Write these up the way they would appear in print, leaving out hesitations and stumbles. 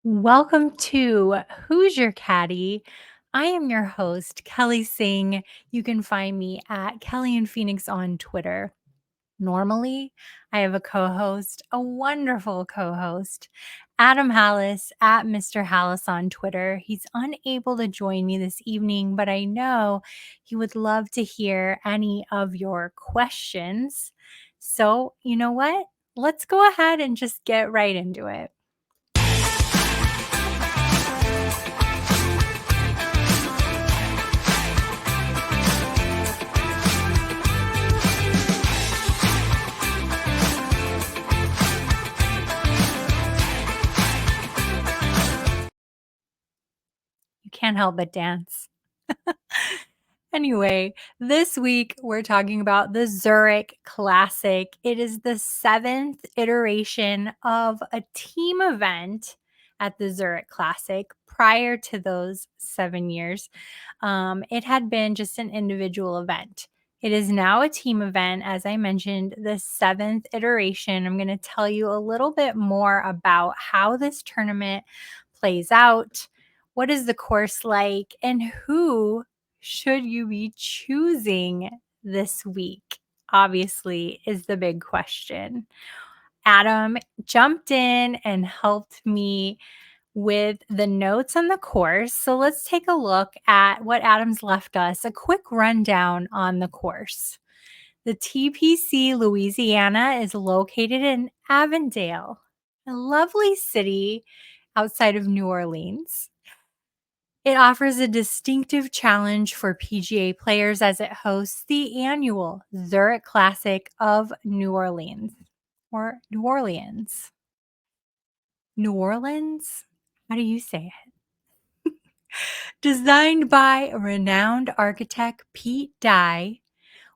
Welcome to Who's Your Caddy? I am your host, Kelly Singh. You can find me at Kelly and Phoenix on Twitter. Normally, I have a co host, a wonderful co host, Adam Hallas at Mr. Hallas on Twitter. He's unable to join me this evening, but I know he would love to hear any of your questions. So, you know what? Let's go ahead and just get right into it. You can't help but dance. Anyway, this week we're talking about the Zurich Classic. It is the seventh iteration of a team event at the Zurich Classic. Prior to those 7 years, it had been just an individual event. It is now a team event, as I mentioned, the seventh iteration. I'm going to tell you a little bit more about how this tournament plays out. What is the course like, and who should you be choosing this week? Obviously, is the big question. Adam jumped in and helped me with the notes on the course. So let's take a look at what Adam's left us, a quick rundown on the course. The TPC Louisiana is located in Avondale, a lovely city outside of New Orleans. It offers a distinctive challenge for PGA players as it hosts the annual Zurich Classic of New Orleans or New Orleans. New Orleans? How do you say it? Designed by renowned architect Pete Dye,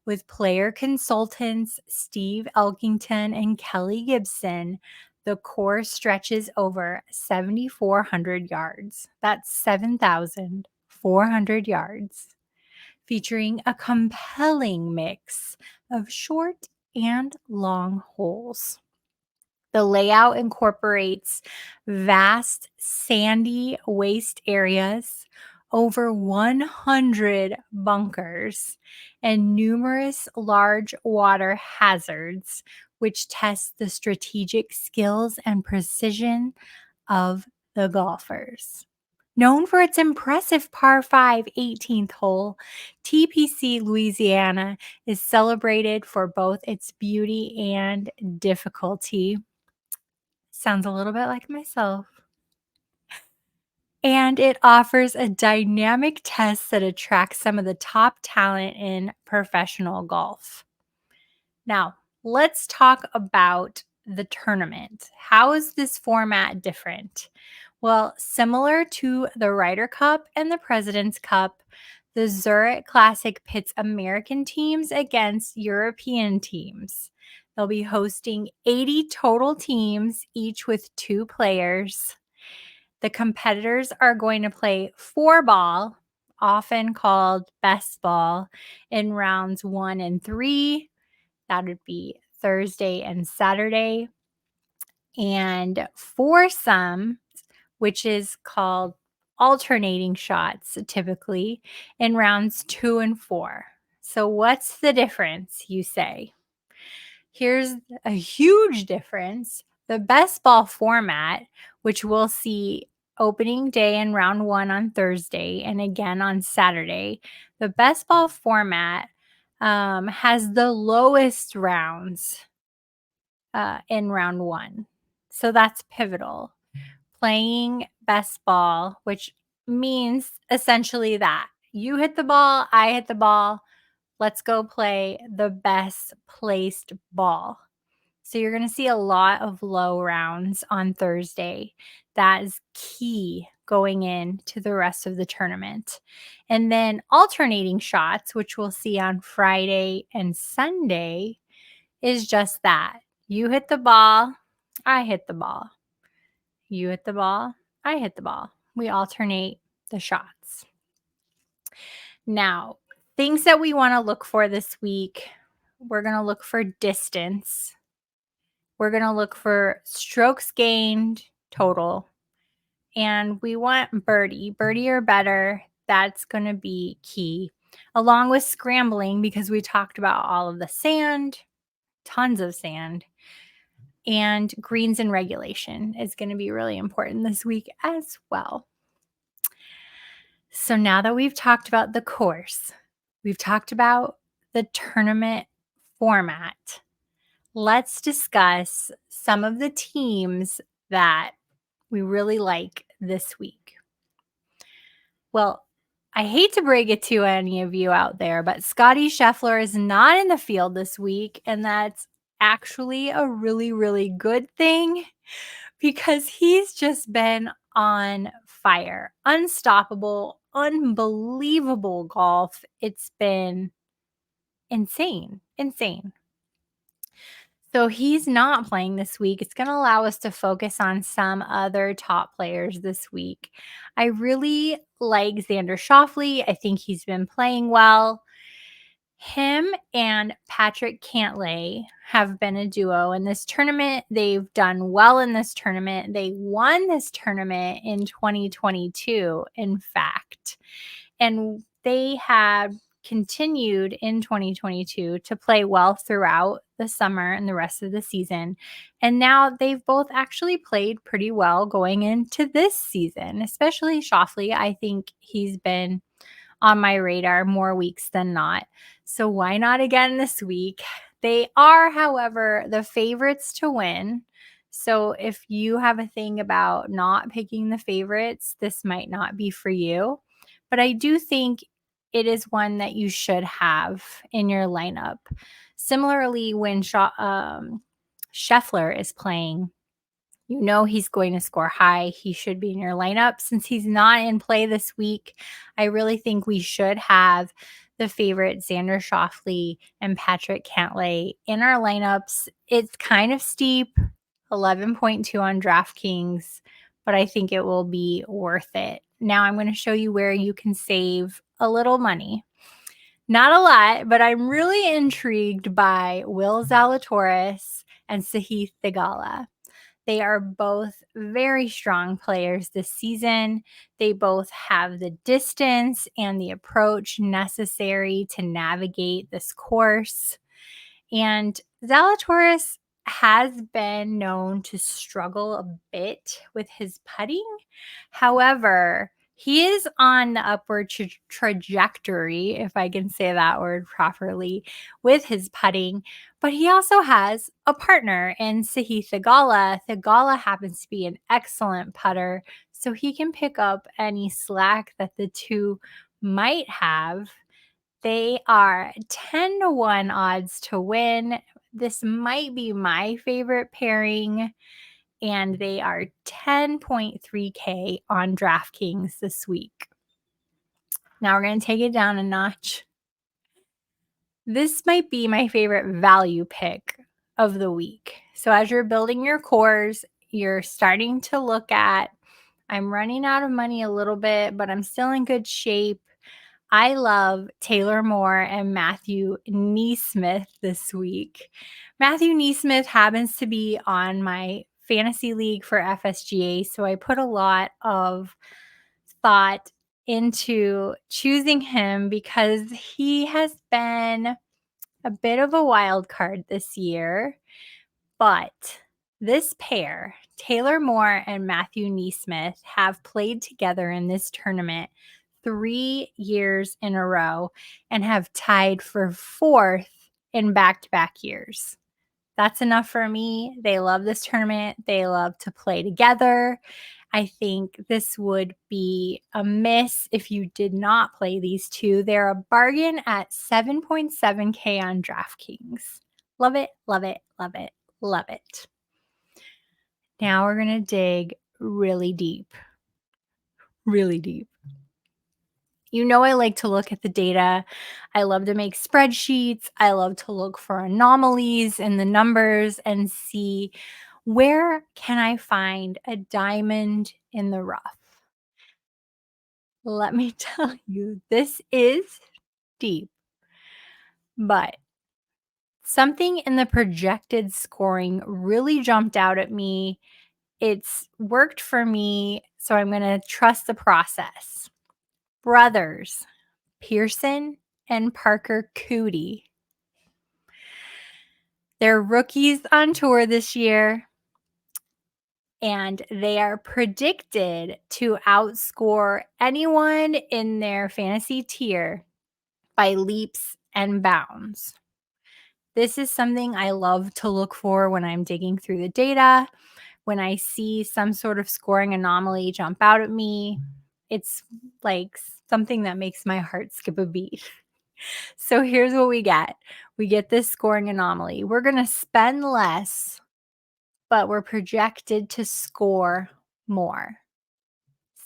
with player consultants Steve Elkington and Kelly Gibson, the course stretches over 7,400 yards. That's 7,400 yards, featuring a compelling mix of short and long holes. The layout incorporates vast sandy waste areas, over 100 bunkers, and numerous large water hazards, which test the strategic skills and precision of the golfers. Known for its impressive par 5 18th hole, TPC Louisiana is celebrated for both its beauty and difficulty. Sounds a little bit like myself. And it offers a dynamic test that attracts some of the top talent in professional golf. Now, let's talk about the tournament. How is this format different? Well, similar to the Ryder Cup and the President's Cup, the Zurich Classic pits American teams against European teams. They'll be hosting 80 total teams, each with 2 players. The competitors are going to play 4-ball, often called best ball, in rounds 1 and 3. That would be Thursday and Saturday. And foursome, which is called alternating shots typically, in rounds 2 and 4. So, what's the difference, you say? Here's a huge difference. The best ball format, which we'll see opening day in round 1 on Thursday and again on Saturday, the best ball format has the lowest rounds in round 1. So that's pivotal. Playing best ball, which means essentially that you hit the ball, I hit the ball. Let's go play the best placed ball. So you're going to see a lot of low rounds on Thursday. That is key going into the rest of the tournament. And then alternating shots, which we'll see on Friday and Sunday, is just that. You hit the ball, I hit the ball. You hit the ball, I hit the ball. We alternate the shots. Now, things that we want to look for this week, we're going to look for distance. We're going to look for strokes gained total. and we want birdie or better. That's going to be key, along with scrambling, because we talked about all of the sand, tons of sand, and greens in regulation is going to be really important this week as well. So now that we've talked about the course, we've talked about the tournament format, let's discuss some of the teams that we really like this week. Well, I hate to break it to any of you out there, but Scotty Scheffler is not in the field this week, and that's actually a really, really good thing because he's just been on fire. Unstoppable, unbelievable golf. It's been insane. So he's not playing this week. It's going to allow us to focus on some other top players this week. I really like Xander Schauffele. I think he's been playing well. Him and Patrick Cantlay have been a duo in this tournament. They've done well in this tournament. They won this tournament in 2022, in fact. And they have continued in 2022 to play well throughout the summer and the rest of the season. And now they've both actually played pretty well going into this season, especially Schauffele. I think he's been on my radar more weeks than not. So why not again this week? They are, however, the favorites to win. So if you have a thing about not picking the favorites, this might not be for you. But I do think it is one that you should have in your lineup. Similarly, when Scheffler is playing, you know he's going to score high. He should be in your lineup. Since he's not in play this week, I really think we should have the favorite Xander Schauffele and Patrick Cantlay in our lineups. It's kind of steep, 11.2 on DraftKings, but I think it will be worth it. Now I'm going to show you where you can save a little money. Not a lot, but I'm really intrigued by Will Zalatoris and Sahith Theegala. They are both very strong players this season. They both have the distance and the approach necessary to navigate this course. And Zalatoris has been known to struggle a bit with his putting. However, he is on the upward trajectory, if I can say that word properly, with his putting. But he also has a partner in Sahith Theegala. Theegala happens to be an excellent putter, so he can pick up any slack that the two might have. They are 10-1 odds to win. This might be my favorite pairing, and they are 10.3K on DraftKings this week. Now we're going to take it down a notch. This might be my favorite value pick of the week. So as you're building your cores, you're starting to look at, I'm running out of money a little bit, but I'm still in good shape. I love Taylor Moore and Matthew NeSmith this week. Matthew NeSmith happens to be on my fantasy league for FSGA, so I put a lot of thought into choosing him because he has been a bit of a wild card this year. But this pair, Taylor Moore and Matthew NeSmith, have played together in this tournament 3 years in a row and have tied for 4th in back-to-back years. That's enough for me. They love this tournament. They love to play together. I think this would be a miss if you did not play these two. They're a bargain at 7.7K on DraftKings. Love it, love it, love it, love it. Now we're going to dig really deep. Really deep. You know, I like to look at the data. I love to make spreadsheets. I love to look for anomalies in the numbers and see where can I find a diamond in the rough. Let me tell you, this is deep, but something in the projected scoring really jumped out at me. It's worked for me So I'm going to trust the process. Brothers, Pearson and Parker Cootie. They're rookies on tour this year, and they are predicted to outscore anyone in their fantasy tier by leaps and bounds. This is something I love to look for when I'm digging through the data. When I see some sort of scoring anomaly jump out at me, it's like something that makes my heart skip a beat. So here's what we get. We get this scoring anomaly. We're going to spend less, but we're projected to score more.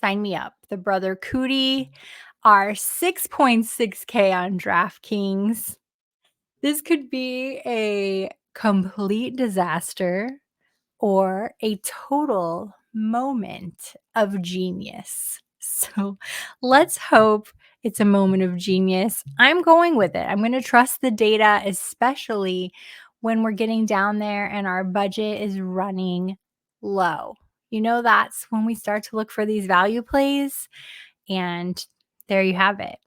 Sign me up. The brother Cootie are 6.6K on DraftKings. This could be a complete disaster or a total moment of genius. So let's hope it's a moment of genius. I'm going with it. I'm going to trust the data, especially when we're getting down there and our budget is running low. That's when we start to look for these value plays. And there you have it.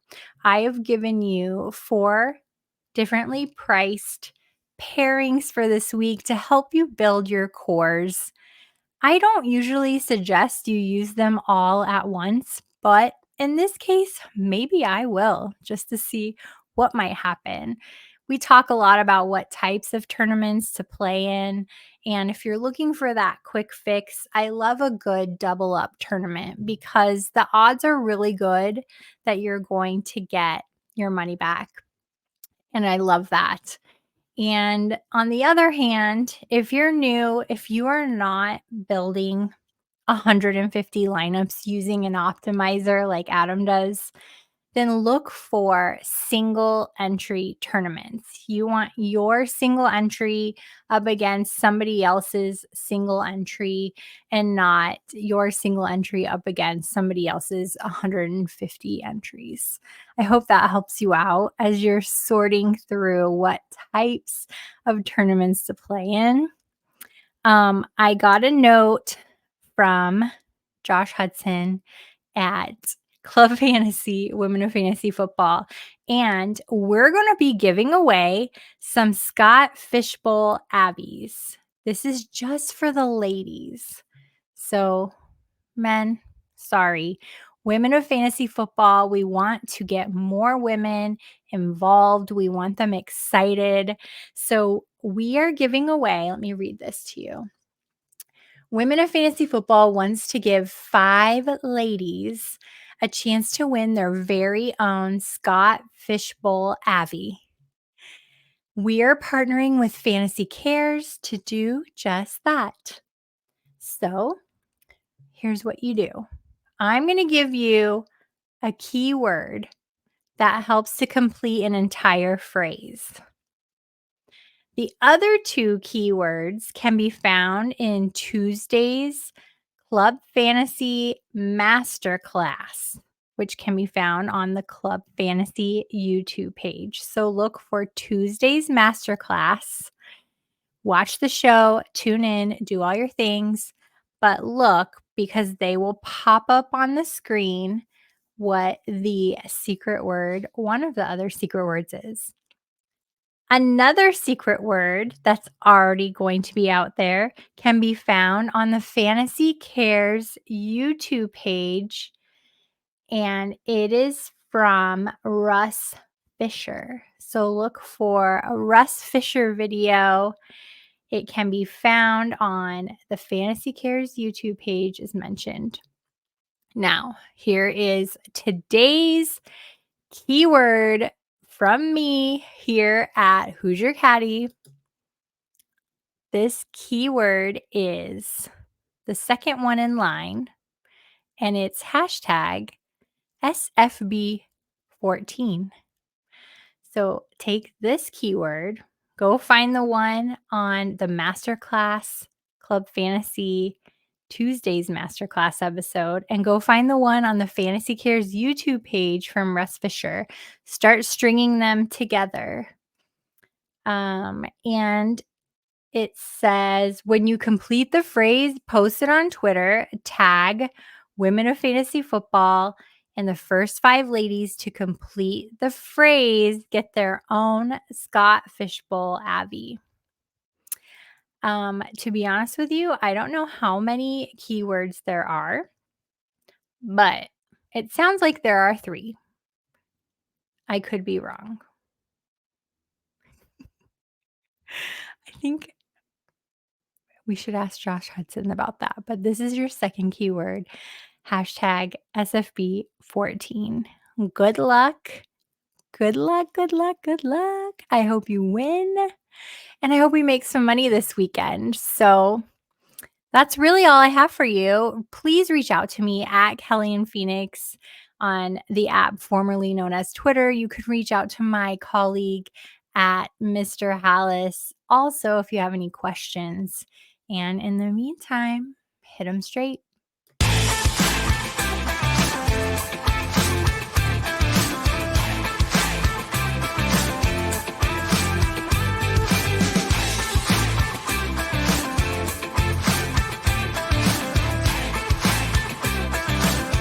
I have given you 4 differently priced pairings for this week to help you build your cores. I don't usually suggest you use them all at once, but in this case, maybe I will just to see what might happen. We talk a lot about what types of tournaments to play in. And if you're looking for that quick fix, I love a good double up tournament because the odds are really good that you're going to get your money back. And I love that. And on the other hand, if you're new, if you are not building 150 lineups using an optimizer like Adam does, then look for single entry tournaments. You want your single entry up against somebody else's single entry and not your single entry up against somebody else's 150 entries. I hope that helps you out as you're sorting through what types of tournaments to play in. I got a note from Josh Hudson at Club Fantasy, Women of Fantasy Football. And we're going to be giving away some Scott Fishbowl Abbeys. This is just for the ladies. So, men, sorry. Women of Fantasy Football, we want to get more women involved. We want them excited. So, we are giving away, let me read this to you. Women of Fantasy Football wants to give 5 ladies a chance to win their very own Scott Fishbowl Avi. We are partnering with Fantasy Cares to do just that. So here's what you do. I'm going to give you a keyword that helps to complete an entire phrase. The other 2 keywords can be found in Tuesday's Club Fantasy Masterclass, which can be found on the Club Fantasy YouTube page. So look for Tuesday's Masterclass. Watch the show, tune in, do all your things, but look because they will pop up on the screen what the secret word, one of the other secret words is. Another secret word that's already going to be out there can be found on the Fantasy Cares YouTube page, and it is from Russ Fisher. So look for a Russ Fisher video. It can be found on the Fantasy Cares YouTube page as mentioned. Now, here is today's keyword from me here at Who's Your Caddy. This keyword is the second one in line, and it's hashtag SFB14. So take this keyword, go find the one on the Masterclass Club Fantasy Tuesday's Masterclass episode, and go find the one on the Fantasy Cares YouTube page from Russ Fisher. Start stringing them together. And it says, when you complete the phrase, post it on Twitter, tag Women of Fantasy Football, and the first 5 ladies to complete the phrase get their own Scott Fishbowl Avi. To be honest with you, I don't know how many keywords there are, but it sounds like there are 3. I could be wrong. I think we should ask Josh Hudson about that, but this is your second keyword, hashtag SFB14. Good luck. Good luck, good luck, good luck. I hope you win, and I hope we make some money this weekend. So that's really all I have for you. Please reach out to me at Kelly and Phoenix on the app formerly known as Twitter. You can reach out to my colleague at Mr. Hallas also if you have any questions. And in the meantime, hit them straight.